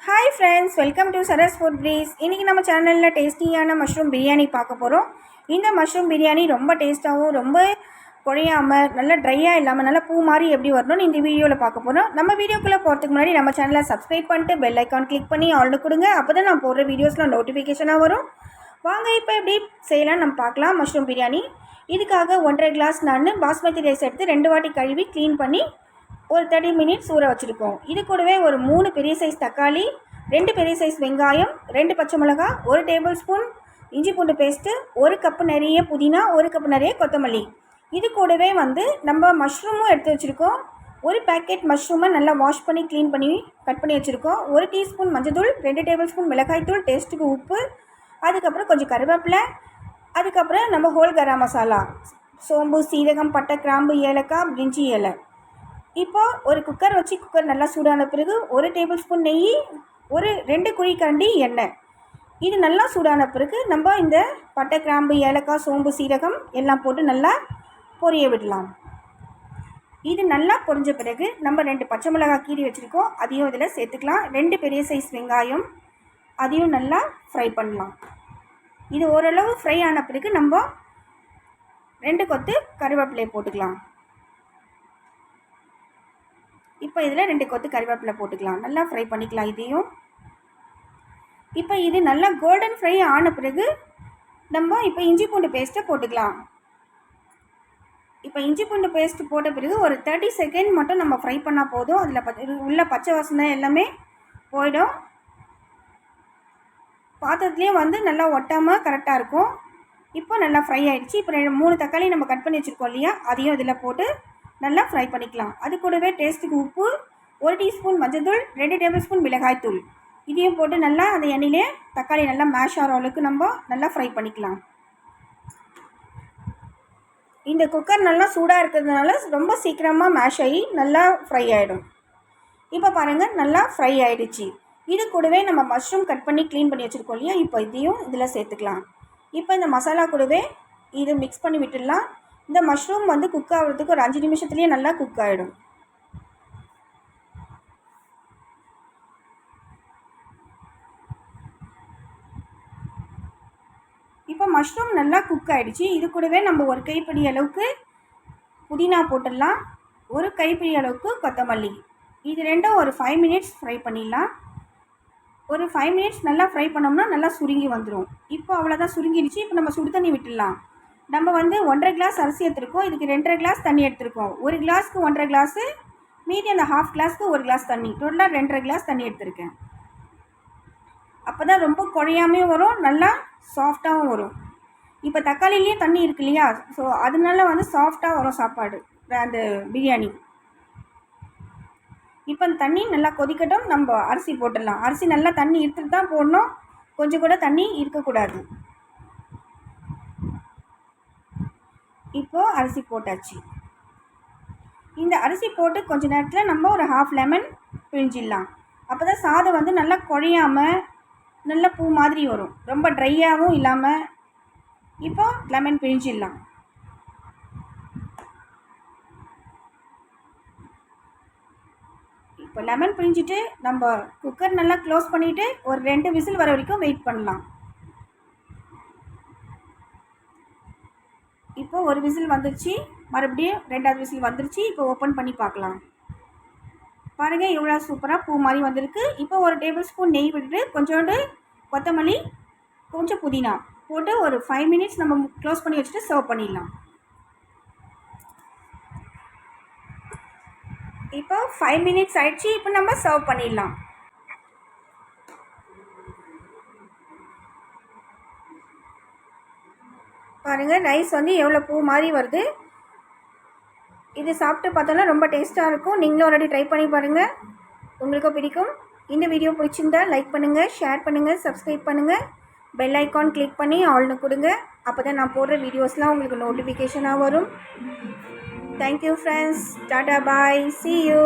Hi friends, welcome to Saras food please. இன்றைக்கி நம்ம சேனலில் டேஸ்டியான மஷ்ரூம் பிரியாணி பார்க்க போகிறோம். இந்த மஷ்ரூம் பிரியாணி ரொம்ப டேஸ்ட்டாகவும் ரொம்ப குழையாமல் நல்லா ட்ரையாக இல்லாமல் நல்லா பூ மாதிரி எப்படி வரணும்னு இந்த வீடியோவில் பார்க்க போகிறோம். நம்ம வீடியோக்குள்ளே போகிறதுக்கு முன்னாடி நம்ம சேனலை சப்ஸ்கிரைப் பண்ணிட்டு பெல் ஐக்கான் கிளிக் பண்ணி ஆல்னு கொடுங்க. அப்போ தான் நான் போடுற வீடியோஸில் நோட்டிஃபிகேஷனாக வரும். வாங்க இப்போ எப்படி செய்யலாம் நம்ம பார்க்கலாம். மஷ்ரூம் பிரியாணி இதுக்காக 1.5 கிளாஸ் நான் பாஸ்மதி ரைஸ் எடுத்து 2 வாட்டி கழுவி க்ளீன் பண்ணி ஒரு 30 மினிட்ஸ் ஊற வச்சுருக்கோம். இது கூடவே ஒரு 3 பெரிய சைஸ் தக்காளி, 2 பெரிய சைஸ் வெங்காயம், 2 பச்சை மிளகா, 1 டேபிள் ஸ்பூன் இஞ்சி பூண்டு பேஸ்ட்டு, 1 கப்பு நிறைய புதினா, 1 கப்பு நிறைய கொத்தமல்லி. இது கூடவே நம்ம மஷ்ரூமும் எடுத்து வச்சுருக்கோம். ஒரு பேக்கெட் மஷ்ரூமை நல்லா வாஷ் பண்ணி க்ளீன் பண்ணி கட் பண்ணி வச்சுருக்கோம். 1 டீஸ்பூன் மஞ்சள், 2 டேபிள் ஸ்பூன் மிளகாய்த்தூள், டேஸ்ட்டுக்கு உப்பு, அதுக்கப்புறம் கொஞ்சம் கருவேப்பிலை, அதுக்கப்புறம் நம்ம ஹோல் கரம் மசாலா, சோம்பு, சீரகம், பட்டை, கிராம்பு, ஏலக்காய், பிரிஞ்சி இலை. இப்போ ஒரு குக்கர் வச்சு குக்கர் நல்லா சூடான பிறகு 1 டேபிள் ஸ்பூன் நெய், 2 குழிக்கரண்டி எண்ணெய். இது நல்லா சூடான பிறகு நம்ம இந்த பட்டை, கிராம்பு, ஏலக்காய், சோம்பு, சீரகம் எல்லாம் போட்டு நல்லா பொரிய விடலாம். இது நல்லா பொரிஞ்ச பிறகு நம்ம 2 பச்சை மிளகாய் கீறி வச்சுருக்கோம், அதையும் இதில் சேர்த்துக்கலாம். 2 பெரிய சைஸ் வெங்காயம், அதையும் நல்லா ஃப்ரை பண்ணலாம். இது ஓரளவு ஃப்ரை ஆன பிறகு நம்ம 2 கொத்து கருவேப்பிலை போட்டுக்கலாம். இப்போ இதில் 2 கொத்து கருவேப்பிலை போட்டுக்கலாம். நல்லா ஃப்ரை பண்ணிக்கலாம் இதையும். இப்போ இது நல்லா கோல்டன் ஃப்ரை ஆன பிறகு நம்ம இப்போ இஞ்சி பூண்டு பேஸ்ட்டை போட்டுக்கலாம். இப்போ இஞ்சி பூண்டு பேஸ்ட்டு போட்ட பிறகு ஒரு 30 செகண்ட் மட்டும் நம்ம ஃப்ரை பண்ணால் போதும். அதில் உள்ள பச்சை வாசனை எல்லாமே போயிடும். பாத்திரத்துலேயே நல்லா ஒட்டாமல் கரெக்டாக இருக்கும். இப்போ நல்லா ஃப்ரை ஆகிடுச்சு. இப்போ 3 தக்காளி நம்ம கட் பண்ணி வச்சுருக்கோம் இல்லையா, அதையும் இதில் போட்டு நல்லா ஃப்ரை பண்ணிக்கலாம். அது கூடவே டேஸ்ட்டுக்கு உப்பு, 1 டீஸ்பூன் மஞ்சள், 2 டேபிள் ஸ்பூன் மிளகாய்த்தூள், இதையும் போட்டு நல்லா அந்த எண்ணெயிலே தக்காளி நல்லா மேஷ் ஆகிற அளவுக்கு நம்ம நல்லா ஃப்ரை பண்ணிக்கலாம். இந்த குக்கர் நல்லா சூடாக இருக்கிறதுனால ரொம்ப சீக்கிரமாக மேஷ் ஆகி நல்லா ஃப்ரை ஆகிடும். இப்போ பாருங்கள், நல்லா ஃப்ரை ஆகிடுச்சு. இது கூடவே நம்ம மஷ்ரூம் கட் பண்ணி க்ளீன் பண்ணி வச்சுருக்கோம் இல்லையா, இப்போ இதையும் இதில் சேர்த்துக்கலாம். இப்போ இந்த மசாலா கூடவே இது மிக்ஸ் பண்ணி விட்டுடலாம். இந்த மஷ்ரூம் குக் ஆகிறதுக்கு ஒரு 5 நிமிஷத்துலேயே நல்லா குக் ஆகிடும். இப்போ மஷ்ரூம் நல்லா குக் ஆகிடுச்சு. இது கூடவே நம்ம ஒரு கைப்பிடி அளவுக்கு புதினா போட்டுடலாம், ஒரு கைப்பிடி அளவுக்கு கொத்தமல்லி. இது ரெண்டும் ஒரு 5 மினிட்ஸ் ஃப்ரை பண்ணிடலாம். ஒரு 5 மினிட்ஸ் நல்லா ஃப்ரை பண்ணோம்னா நல்லா சுருங்கி வந்துடும். இப்போ அவ்வளோதான், சுருங்கிடுச்சு. இப்போ நம்ம சுடு தண்ணி விட்டுடலாம். நம்ம 1.5 கிளாஸ் அரிசி எடுத்துருக்கோம், இதுக்கு 2.5 கிளாஸ் தண்ணி எடுத்துருக்கோம். ஒரு கிளாஸ்க்கு 1.5 கிளாஸு, மீதி அந்த ஹாஃப் கிளாஸ்க்கு 1 கிளாஸ் தண்ணி, டோட்டலாக 2.5 கிளாஸ் தண்ணி எடுத்துருக்கேன். அப்போ தான் ரொம்ப குழையாமையும் வரும், நல்லா சாஃப்டாகவும் வரும். இப்போ தக்காளிலேயே தண்ணி இருக்கு இல்லையா, ஸோ அதனால சாஃப்டாக வரும் சாப்பாடு, அந்த பிரியாணி. இப்போ அந்த தண்ணி நல்லா கொதிக்கட்டும். நம்ம அரிசி போட்டுடலாம். அரிசி நல்லா தண்ணி எடுத்துட்டு தான் போடணும், கொஞ்சம் கூட தண்ணி இருக்கக்கூடாது. இப்போது அரிசி போட்டாச்சு. இந்த அரிசி போட்டு கொஞ்ச நேரத்தில் நம்ம ஒரு ஹாஃப் லெமன் பிழிஞ்சிடலாம். அப்போ தான் சாதம் நல்லா குழையாமல் நல்லா பூ மாதிரி வரும், ரொம்ப ட்ரையாகவும் இல்லாமல். இப்போ லெமன் பிழிஞ்சிடலாம். இப்போ லெமன் பிழிஞ்சிட்டு நம்ம குக்கர் நல்லா க்ளோஸ் பண்ணிவிட்டு ஒரு 2 விசில் வர வரைக்கும் வெயிட் பண்ணலாம். இப்போ ஒரு விசில் வந்துருச்சு, மறுபடியும் 2வது விசில் வந்துருச்சு. இப்போ ஓப்பன் பண்ணி பார்க்கலாம். பாருங்கள், எவ்வளோ சூப்பராக பூ மாதிரி வந்திருக்கு. இப்போ ஒரு டேபிள் ஸ்பூன் நெய் விட்டுட்டு கொஞ்சோண்டு கொத்தமல்லி, கொஞ்சம் புதினா போட்டு ஒரு 5 மினிட்ஸ் நம்ம க்ளோஸ் பண்ணி வச்சுட்டு சர்வ் பண்ணிடலாம். இப்போ 5 மினிட்ஸ் ஆயிடுச்சு. இப்போ நம்ம சர்வ் பண்ணிடலாம். பாருங்கள், ரைஸ் எவ்வளோ பூ மாதிரி வருது. இது சாப்பிட்டு பார்த்தோன்னா ரொம்ப டேஸ்ட்டாக இருக்கும். நீங்களும் ஆல்ரெடி ட்ரை பண்ணி பாருங்கள், உங்களுக்கும் பிடிக்கும். இந்த வீடியோ பிடிச்சிருந்தா லைக் பண்ணுங்கள், ஷேர் பண்ணுங்கள், சப்ஸ்கிரைப் பண்ணுங்கள், பெல் ஐக்கான் கிளிக் பண்ணி ஆல்னு கொடுங்க. அப்போ தான் நான் போடுற வீடியோஸ்லாம் உங்களுக்கு நோட்டிஃபிகேஷனாக வரும். Thank you friends, Tata bye, see you.